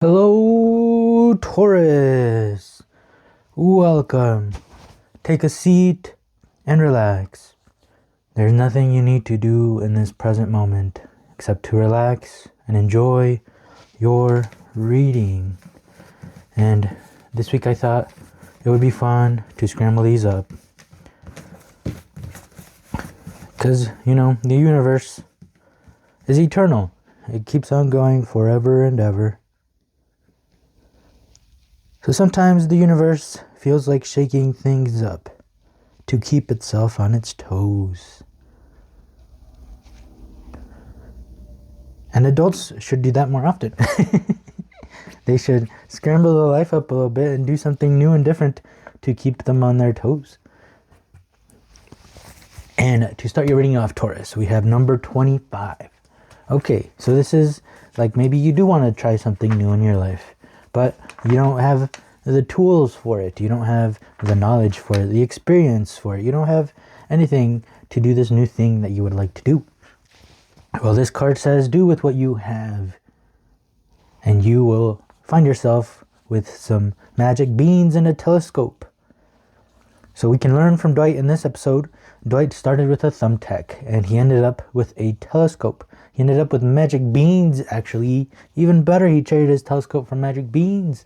Hello, Taurus. Welcome. Take a seat and relax. There's nothing you need to do in this present moment except to relax and enjoy your reading. And this week I thought it would be fun to scramble these up. Because, the universe is eternal. It keeps on going forever and ever. So sometimes the universe feels like shaking things up to keep itself on its toes. And adults should do that more often. They should scramble their life up a little bit and do something new and different to keep them on their toes. And to start your reading off, Taurus, we have number 25. Okay, so this is like maybe you do want to try something new in your life, but you don't have the tools for it. You don't have the knowledge for it, the experience for it. You don't have anything to do this new thing that you would like to do. Well, this card says, do with what you have, and you will find yourself with some magic beans and a telescope. So we can learn from Dwight in this episode. Dwight started with a thumbtack, and he ended up with a telescope. He ended up with magic beans, actually. Even better, he traded his telescope for magic beans.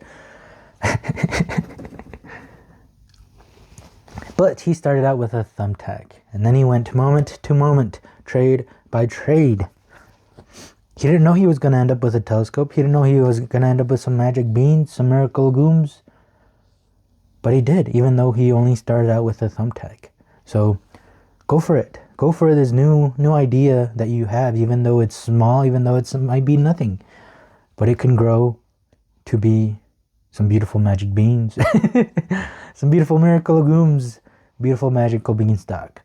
But he started out with a thumbtack, and then he went moment to moment, trade by trade. He didn't know he was going to end up with a telescope. He didn't know he was going to end up with some magic beans, some miracle gooms. But he did, even though he only started out with a thumbtack. So go for it. Go for this new idea that you have, even though it's small, even though it might be nothing. But it can grow to be some beautiful magic beans. Some beautiful miracle legumes. Beautiful magical beanstalk.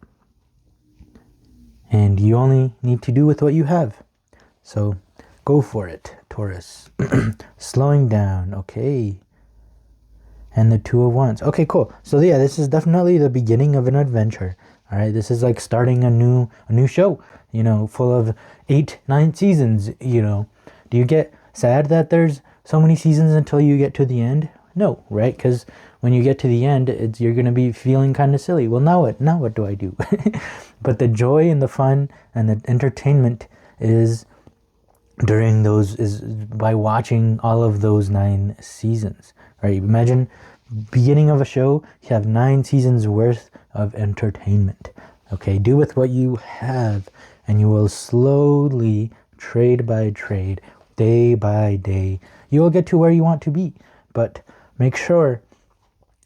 And you only need to do with what you have. So go for it, Taurus. Slowing down. Okay. And the Two of Wands. Okay, cool. So yeah, this is definitely the beginning of an adventure. All right, this is like starting a new show, full of 8-9 seasons. Do you get sad that there's so many seasons until you get to the end? No, right? Because when you get to the end, you're going to be feeling kind of silly. Well, now what do I do? But the joy and the fun and the entertainment is by watching all of those 9 seasons, right? Imagine beginning of a show, you have 9 seasons worth of entertainment. Okay, do with what you have, and you will slowly, trade by trade, day by day, you will get to where you want to be. But make sure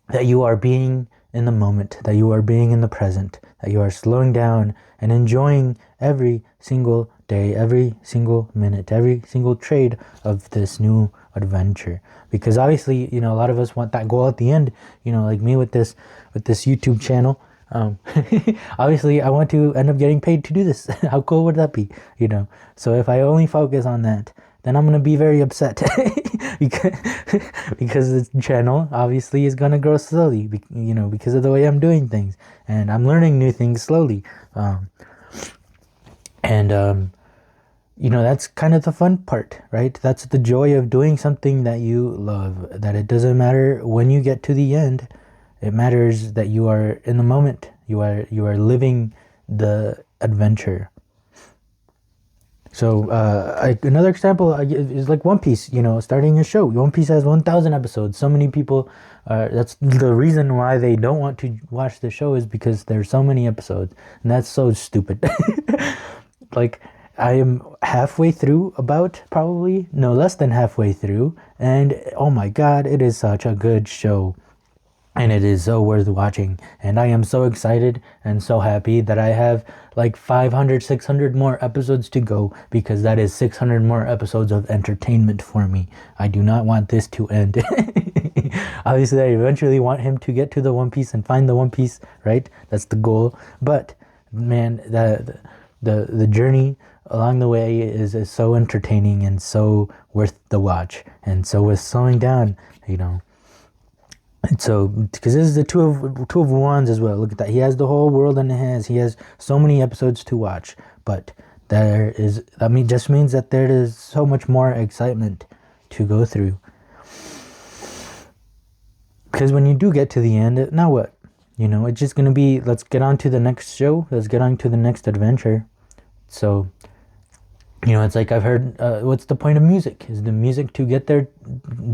that you are being in the moment, that you are being in the present, that you are slowing down and enjoying every single day, every single minute, every single trade of this new adventure. Because obviously, a lot of us want that goal at the end, like me with this YouTube channel. Obviously I want to end up getting paid to do this. How cool would that be? So if I only focus on that, then I'm going to be very upset. because this channel obviously is going to grow slowly, because of the way I'm doing things, and I'm learning new things slowly. That's kind of the fun part, right? That's the joy of doing something that you love, that it doesn't matter when you get to the end. It matters that you are in the moment. You are living the adventure. So another example is like One Piece, starting a show. One Piece has 1,000 episodes. So many people, that's the reason why they don't want to watch the show, is because there's so many episodes. And that's so stupid. Like, I am halfway through, probably less than halfway through. And oh my God, it is such a good show. And it is so worth watching. And I am so excited and so happy that I have like 500, 600 more episodes to go, because that is 600 more episodes of entertainment for me. I do not want this to end. Obviously, I eventually want him to get to the One Piece and find the One Piece, right? That's the goal. But man, the journey along the way is so entertaining and so worth the watch. And so with slowing down, And so, because this is the two of Wands as well. Look at that. He has the whole world in his hands. He has so many episodes to watch. But just means that there is so much more excitement to go through. Because when you do get to the end, now what? You know, it's just going to be, let's get on to the next show. Let's get on to the next adventure. So, you know, it's like I've heard, what's the point of music? Is the music to get there,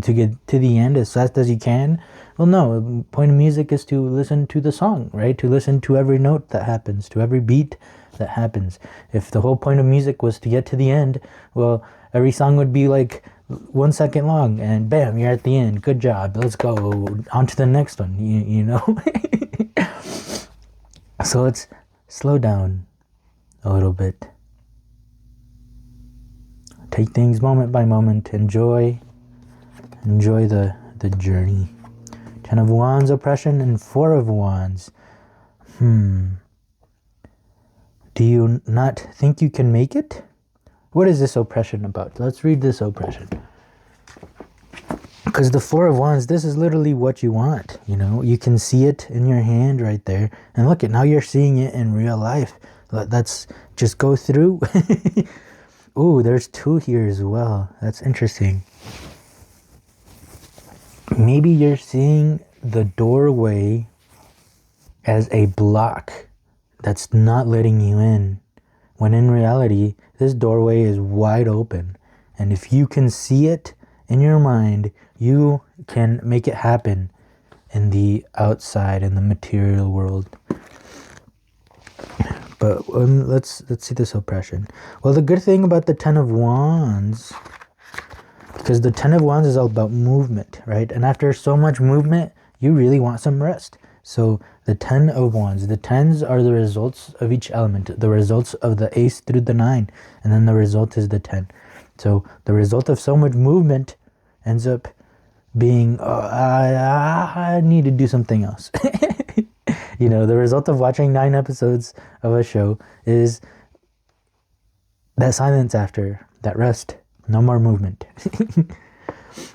to get to the end as fast as you can? Well, no, the point of music is to listen to the song, right? To listen to every note that happens, to every beat that happens. If the whole point of music was to get to the end, well, every song would be like 1 second long, and bam, you're at the end. Good job. Let's go on to the next one, you know? So let's slow down a little bit. Take things moment by moment. Enjoy the journey. 10 of Wands, oppression, and 4 of Wands. Do you not think you can make it? What is this oppression about? Let's read this oppression. Because the 4 of Wands, this is literally what you want, you know? You can see it in your hand right there. And look at, now you're seeing it in real life. Let's just go through. Ooh, there's 2 here as well. That's interesting. Maybe you're seeing the doorway as a block that's not letting you in, when in reality, this doorway is wide open. And if you can see it in your mind, you can make it happen in the outside, in the material world. But let's see this oppression. Well, the good thing about the 10 of Wands, because the 10 of Wands is all about movement, right? And after so much movement, you really want some rest. So the 10 of Wands, the 10s are the results of each element, the results of the ace through the 9, and then the result is the 10. So the result of so much movement ends up being, I need to do something else. You know, the result of watching 9 episodes of a show is that silence after, that rest, no more movement.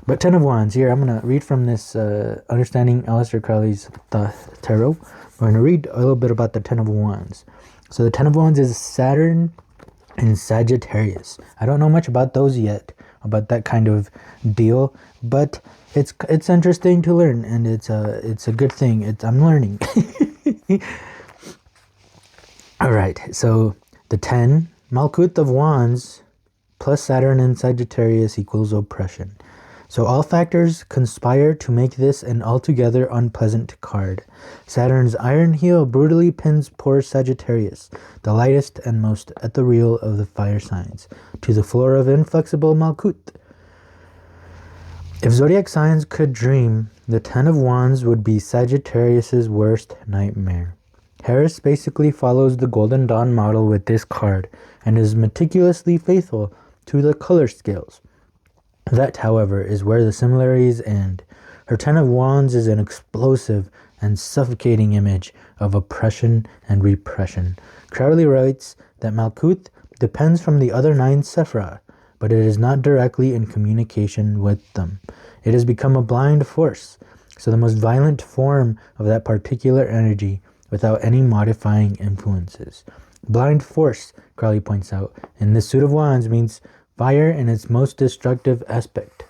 But 10 of Wands, here, I'm going to read from this Understanding Aleister Crowley's Thoth Tarot. We're going to read a little bit about the 10 of Wands. So the 10 of Wands is Saturn and Sagittarius. I don't know much about those yet, about that kind of deal, but it's interesting to learn, and it's a good thing. I'm learning. All right, so the 10, Malkuth of Wands plus Saturn and Sagittarius equals oppression. So all factors conspire to make this an altogether unpleasant card. Saturn's iron heel brutally pins poor Sagittarius, the lightest and most ethereal of the fire signs, to the floor of inflexible Malkuth. If zodiac signs could dream, the 10 of Wands would be Sagittarius's worst nightmare. Harris basically follows the Golden Dawn model with this card and is meticulously faithful to the color scales. That, however, is where the similarities end. Her 10 of Wands is an explosive and suffocating image of oppression and repression. Crowley writes that Malkuth depends from the other 9 Sephirah, but it is not directly in communication with them. It has become a blind force, so the most violent form of that particular energy without any modifying influences. Blind force, Crowley points out, in this suit of Wands means fire in its most destructive aspect.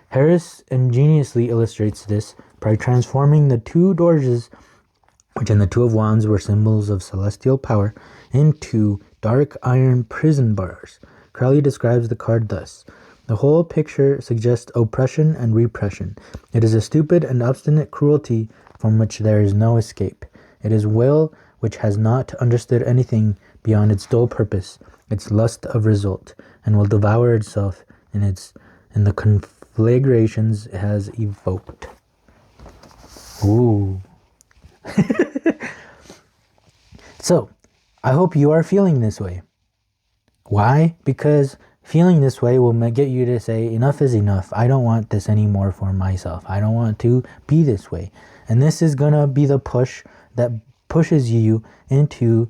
Harris ingeniously illustrates this by transforming the 2 Doges, which in the 2 of Wands were symbols of celestial power, into dark iron prison bars. Crowley describes the card thus: the whole picture suggests oppression and repression. It is a stupid and obstinate cruelty from which there is no escape. It is will which has not understood anything beyond its dull purpose, its lust of result, and will devour itself in the conflagrations it has evoked. Ooh. So, I hope you are feeling this way. Why? Because feeling this way will get you to say, enough is enough. I don't want this anymore for myself. I don't want to be this way. And this is going to be the push that pushes you into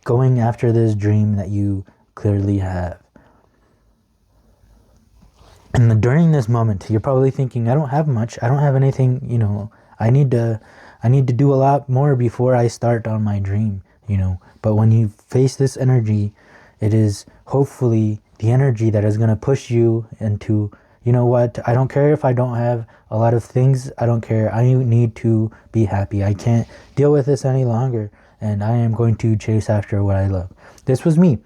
going after this dream that you clearly have. And during this moment, you're probably thinking, I don't have much. I don't have anything, I need to do a lot more before I start on my dream, But when you face this energy, it is hopefully the energy that is going to push you into, you know what, I don't care if I don't have a lot of things. I don't care. I need to be happy. I can't deal with this any longer, and I am going to chase after what I love. This was me.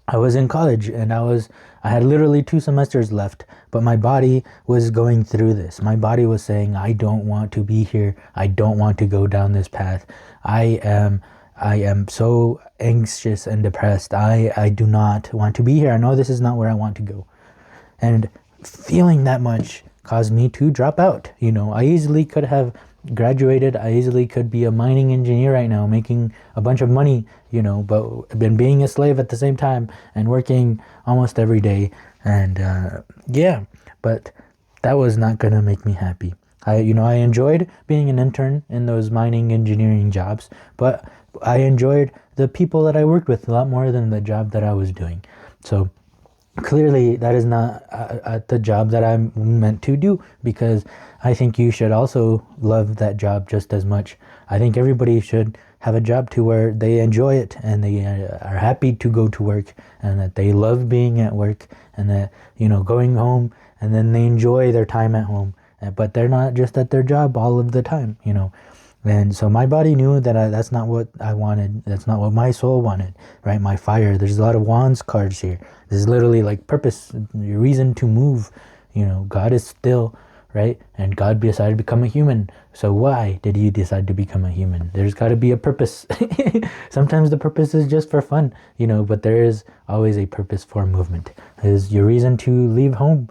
I was in college, and I had literally 2 semesters left, but my body was going through this. My body was saying, I don't want to be here. I don't want to go down this path. I am so anxious and depressed. I do not want to be here. I know this is not where I want to go. And feeling that much caused me to drop out. You know, I easily could have graduated. I easily could be a mining engineer right now, making a bunch of money, you know, but I've been being a slave at the same time and working almost every day. And yeah, but that was not going to make me happy. I enjoyed being an intern in those mining engineering jobs, but I enjoyed the people that I worked with a lot more than the job that I was doing. So clearly that is not the job that I'm meant to do, because I think you should also love that job just as much. I think everybody should have a job to where they enjoy it and they are happy to go to work, and that they love being at work, and that, going home and then they enjoy their time at home, but they're not just at their job all of the time, And so my body knew that that's not what I wanted. That's not what my soul wanted, right? My fire. There's a lot of wands cards here. This is literally like purpose, your reason to move. God is still, right? And God decided to become a human. So why did he decide to become a human? There's got to be a purpose. Sometimes the purpose is just for fun, but there is always a purpose for movement. Is your reason to leave home,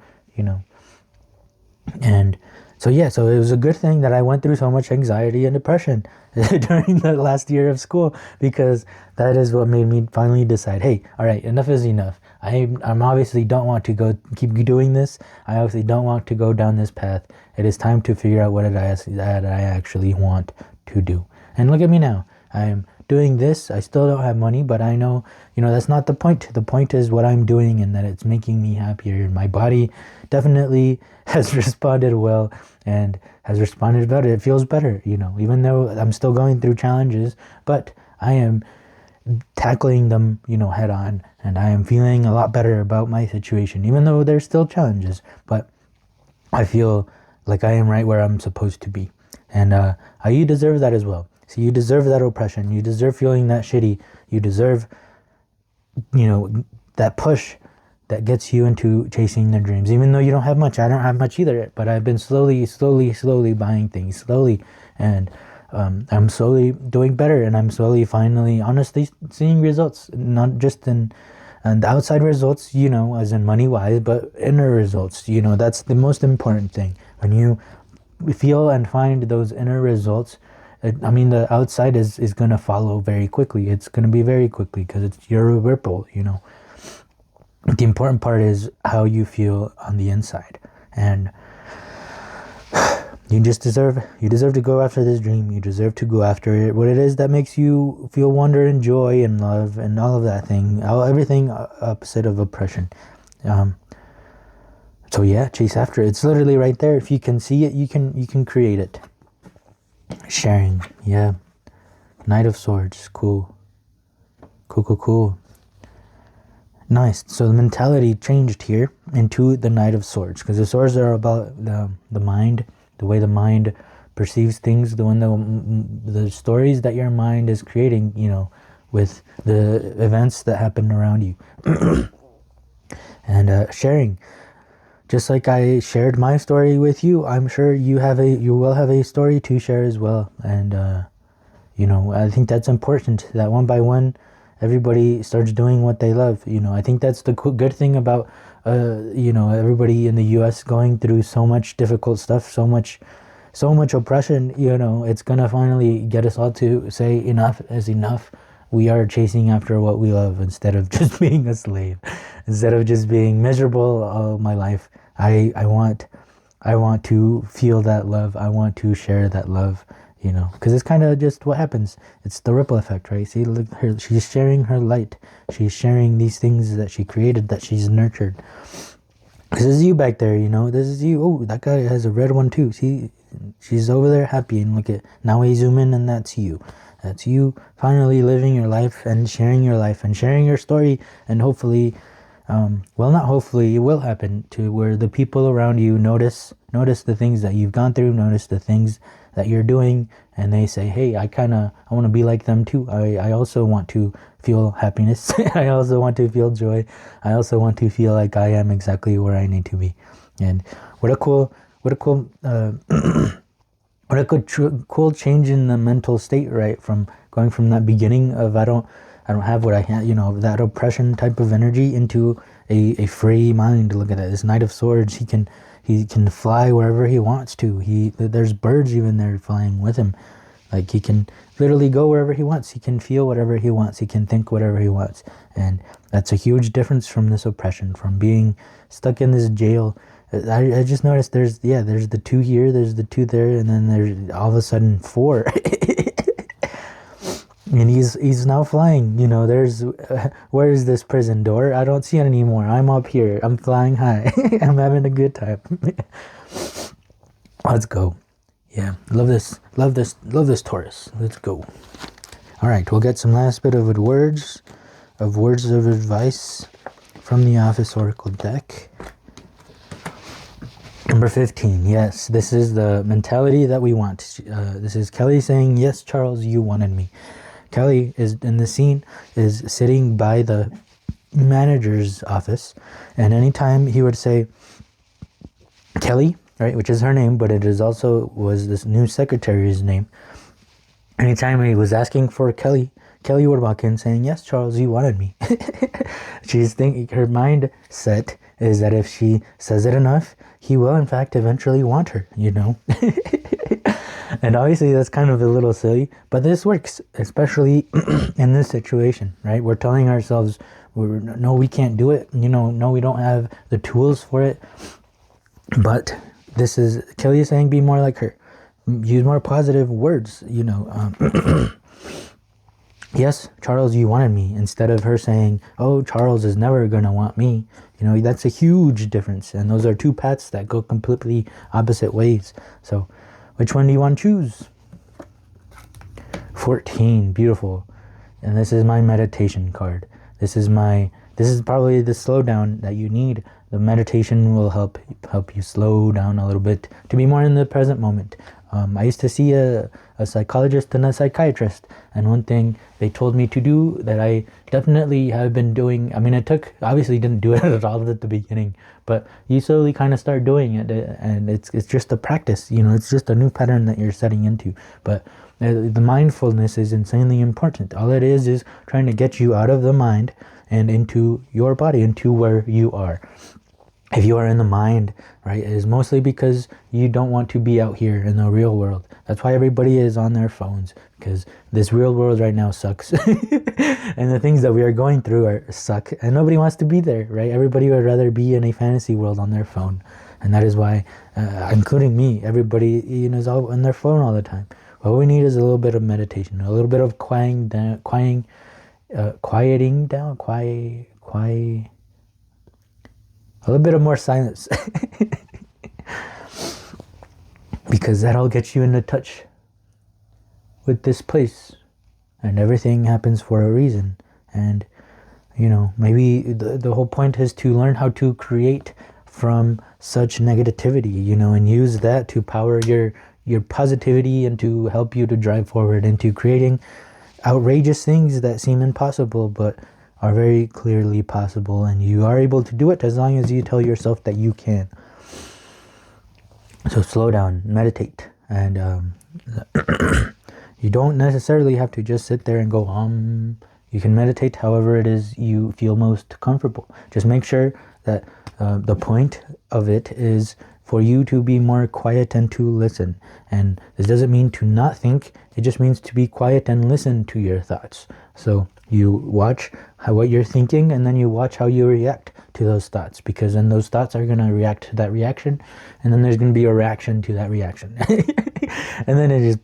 And so it was a good thing that I went through so much anxiety and depression during the last year of school, because that is what made me finally decide, hey, all right, enough is enough. I'm obviously don't want to keep doing this. I obviously don't want to go down this path. It is time to figure out what it is that I actually want to do. And look at me now. I am doing this. I still don't have money, but I know, that's not the point. The point is what I'm doing and that it's making me happier. My body definitely has responded well and has responded better. It feels better, even though I'm still going through challenges, but I am tackling them, head on, and I am feeling a lot better about my situation, even though there's still challenges, but I feel like I am right where I'm supposed to be. And you deserve that as well. So you deserve that oppression. You deserve feeling that shitty. You deserve, that push that gets you into chasing their dreams. Even though you don't have much. I don't have much either, but I've been slowly buying things, slowly. And I'm slowly doing better, and I'm slowly, finally, honestly seeing results. Not just in the outside results, as in money-wise, but inner results. That's the most important thing. When you feel and find those inner results, the outside is going to follow very quickly. It's going to be very quickly because you're a ripple, The important part is how you feel on the inside. And you deserve to go after this dream. You deserve to go after it. What it is that makes you feel wonder and joy and love and all of that thing. Everything opposite of oppression. So yeah, chase after it. It's literally right there. If you can see it, you can create it. Sharing, yeah. Knight of Swords, cool. Cool. Nice. So the mentality changed here into the Knight of Swords, because the swords are about the mind, the way the mind perceives things, the stories that your mind is creating, with the events that happen around you. And sharing. Just like I shared my story with you, I'm sure you will have a story to share as well. And, I think that's important, that one by one, everybody starts doing what they love. I think that's the good thing about, everybody in the U.S. going through so much difficult stuff, so much oppression. It's going to finally get us all to say enough is enough. We are chasing after what we love instead of just being a slave, instead of just being miserable all my life. I want to feel that love. I want to share that love, because it's kind of just what happens. It's the ripple effect, right? See, look, she's sharing her light. She's sharing these things that she created, that she's nurtured. This is you back there, this is you. Oh, that guy has a red one too. See, she's over there happy, and look at, now we zoom in and that's you. That's you finally living your life and sharing your story, and hopefully well, not hopefully, it will happen to where the people around you notice the things that you've gone through, notice the things that you're doing, and they say, hey, I want to be like them too. I also want to feel happiness. I also want to feel joy. I also want to feel like I am exactly where I need to be. And what a cool cool change in the mental state, right? From going from that beginning of I don't have what I have, that oppression type of energy, into a free mind. Look at that. This Knight of Swords, he can fly wherever he wants to. There's birds even there flying with him. Like, he can literally go wherever he wants. He can feel whatever he wants. He can think whatever he wants. And that's a huge difference from this oppression, from being stuck in this jail. I just noticed there's the 2 here, there's the 2 there, and then there's all of a sudden 4. And he's now flying. There's where is this prison door? I don't see it anymore. I'm up here. I'm flying high. I'm having a good time. Let's go. Yeah, love this Taurus. Let's go. All right, we'll get some last bit of words of advice from the Office Oracle deck. Number 15. Yes, this is the mentality that we want. This is Kelly saying, yes, Charles, you wanted me. Kelly is in the scene, is sitting by the manager's office, and anytime he would say Kelly, right, which is her name, but it is also was this new secretary's name. Anytime he was asking for Kelly would walk in saying, yes, Charles, you wanted me. She's thinking, her mindset is that if she says it enough, he will in fact eventually want her, And obviously that's kind of a little silly, but this works, especially in this situation, right? We're telling ourselves, no, we can't do it. No, we don't have the tools for it. But this is, Kelly is saying, be more like her. Use more positive words, Yes, Charles, you wanted me, instead of her saying, oh, Charles is never going to want me. That's a huge difference. And those are two paths that go completely opposite ways. So which one do you want to choose? 14, beautiful. And this is my meditation card. This is probably the slowdown that you need. The meditation will help you slow down a little bit to be more in the present moment. I used to see a psychologist and a psychiatrist, and one thing they told me to do that I definitely have been doing, obviously didn't do it at all at the beginning, but you slowly kind of start doing it, and it's just a practice, it's just a new pattern that you're setting into. But the mindfulness is insanely important. All it is trying to get you out of the mind and into your body, into where you are. If you are in the mind, right, it is mostly because you don't want to be out here in the real world. That's why everybody is on their phones, because this real world right now sucks. And the things that we are going through suck, and nobody wants to be there, right? Everybody would rather be in a fantasy world on their phone. And that is why, including me, everybody is all on their phone all the time. What we need is a little bit of meditation, a little bit of quieting down, a little bit of more silence. Because that'll get you into touch with this place. And everything happens for a reason. And, maybe the whole point is to learn how to create from such negativity, and use that to power your positivity and to help you to drive forward into creating outrageous things that seem impossible, but are very clearly possible, and you are able to do it as long as you tell yourself that you can. So slow down, meditate, and you don't necessarily have to just sit there and go You can meditate however it is you feel most comfortable. Just make sure that the point of it is for you to be more quiet and to listen. And this doesn't mean to not think, it just means to be quiet and listen to your thoughts. So you watch what you're thinking, and then you watch how you react to those thoughts, because then those thoughts are going to react to that reaction, and then there's going to be a reaction to that reaction. And then it just,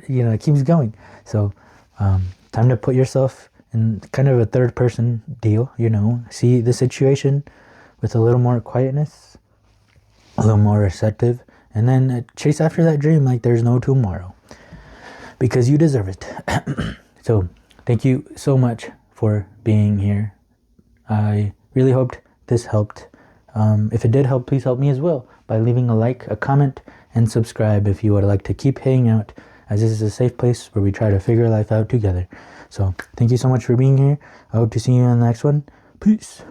it keeps going. So time to put yourself in kind of a third person deal, see the situation with a little more quietness, a little more receptive, and then chase after that dream like there's no tomorrow, because you deserve it. So thank you so much for being here. I really hoped this helped. If it did help, please help me as well by leaving a like, a comment, and subscribe if you would like to keep hanging out, as this is a safe place where we try to figure life out together. So thank you so much for being here. I hope to see you in the next one. Peace.